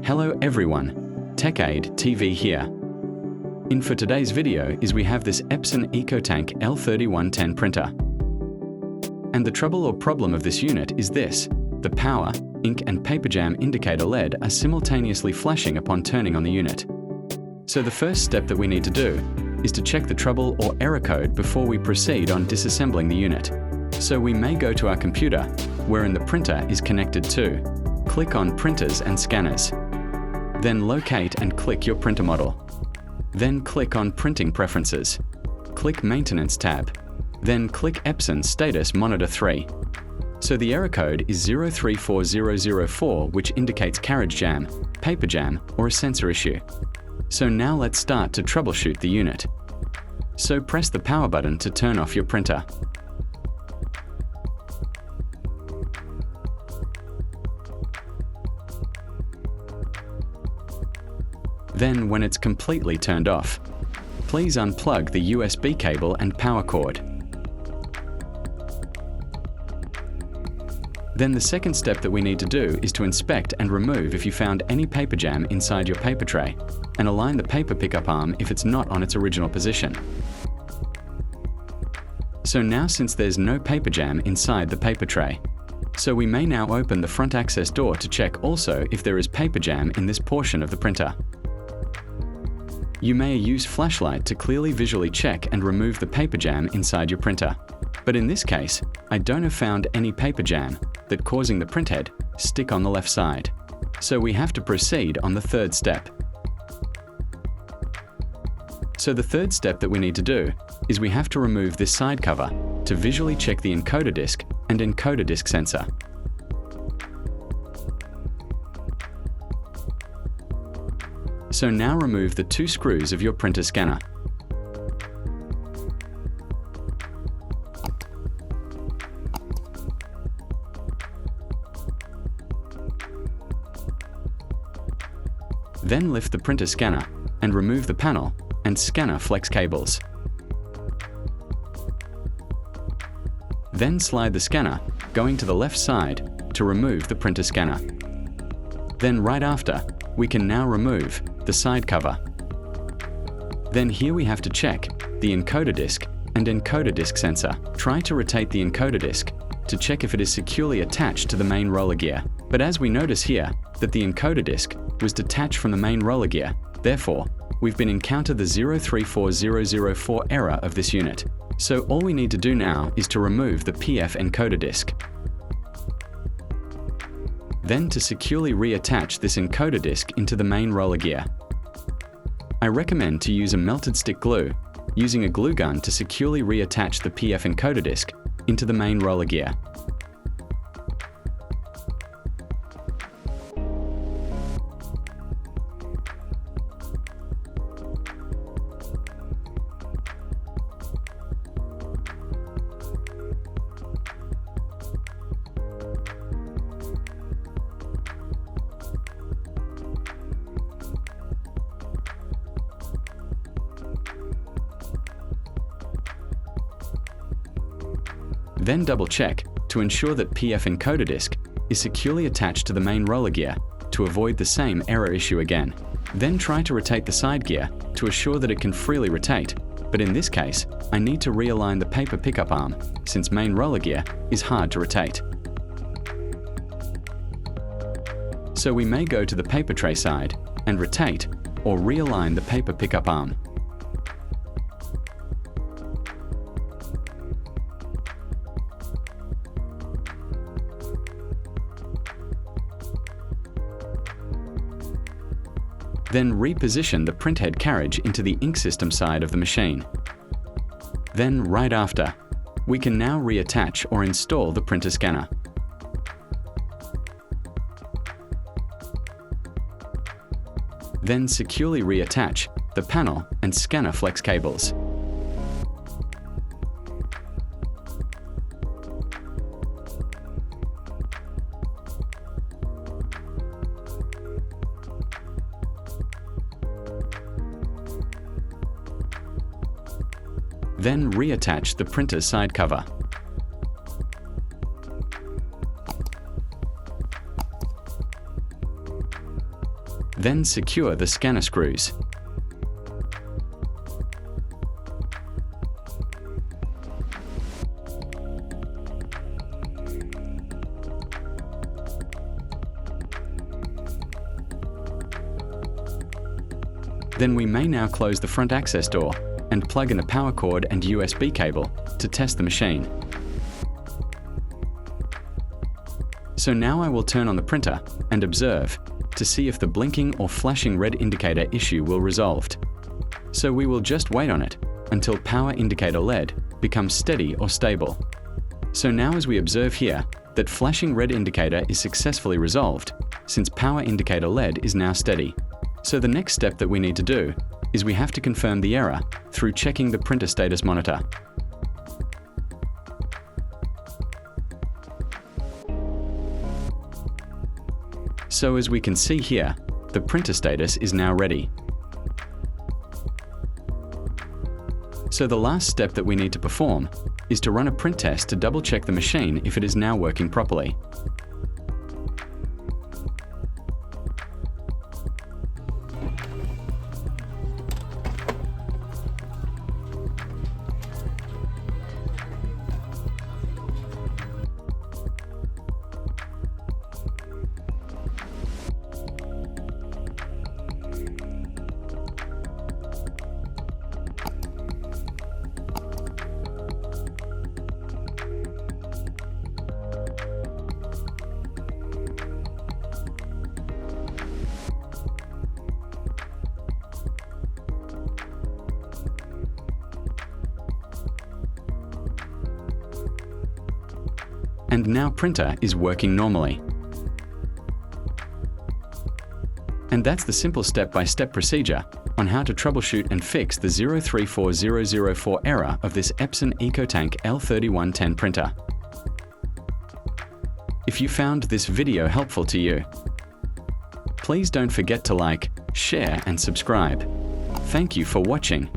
Hello everyone, TechAid TV here. In for today's video is we have this Epson EcoTank L3110 printer. And the trouble or problem of this unit is this: the power, ink and paper jam indicator LED are simultaneously flashing upon turning on the unit. So the first step that we need to do is to check the trouble or error code before we proceed on disassembling the unit. So we may go to our computer, wherein the printer is connected to. Click on Printers and Scanners. Then locate and click your printer model. Then click on Printing Preferences. Click Maintenance tab. Then click Epson Status Monitor 3. So the error code is 034004, which indicates carriage jam, paper jam, or a sensor issue. So now let's start to troubleshoot the unit. So press the power button to turn off your printer. Then, when it's completely turned off, please unplug the USB cable and power cord. Then the second step that we need to do is to inspect and remove if you found any paper jam inside your paper tray, and align the paper pickup arm if it's not on its original position. So now, since there's no paper jam inside the paper tray, so we may now open the front access door to check also if there is paper jam in this portion of the printer. You may use flashlight to clearly visually check and remove the paper jam inside your printer. But in this case, I don't have found any paper jam that causing the printhead stick on the left side. So we have to proceed on the third step. So the third step that we need to do is we have to remove this side cover to visually check the encoder disc and encoder disc sensor. So now remove the two screws of your printer scanner. Then lift the printer scanner and remove the panel and scanner flex cables. Then slide the scanner going to the left side to remove the printer scanner. Then right after, we can now remove the side cover. Then here we have to check the encoder disc and encoder disc sensor. Try to rotate the encoder disc to check if it is securely attached to the main roller gear. But as we notice here that the encoder disc was detached from the main roller gear, therefore, we've been encountered the 034004 error of this unit. So all we need to do now is to remove the PF encoder disc. Then to securely reattach this encoder disc into the main roller gear. I recommend to use a melted stick glue, using a glue gun to securely reattach the PF encoder disc into the main roller gear. Then double check to ensure that PF encoder disc is securely attached to the main roller gear to avoid the same error issue again. Then try to rotate the side gear to assure that it can freely rotate, but in this case, I need to realign the paper pickup arm since main roller gear is hard to rotate. So we may go to the paper tray side and rotate or realign the paper pickup arm. Then reposition the printhead carriage into the ink system side of the machine. Then right after, we can now reattach or install the printer scanner. Then securely reattach the panel and scanner flex cables. Then reattach the printer's side cover. Then secure the scanner screws. Then we may now close the front access door and plug in the power cord and USB cable to test the machine. So now I will turn on the printer and observe to see if the blinking or flashing red indicator issue will resolve. So we will just wait on it until power indicator LED becomes steady or stable. So now as we observe here that flashing red indicator is successfully resolved since power indicator LED is now steady. So the next step that we need to do is we have to confirm the error through checking the printer status monitor. So as we can see here, the printer status is now ready. So the last step that we need to perform is to run a print test to double check the machine if it is now working properly. And now printer is working normally. And that's the simple step-by-step procedure on how to troubleshoot and fix the 034004 error of this Epson EcoTank L3110 printer. If you found this video helpful to you, please don't forget to like, share and subscribe. Thank you for watching.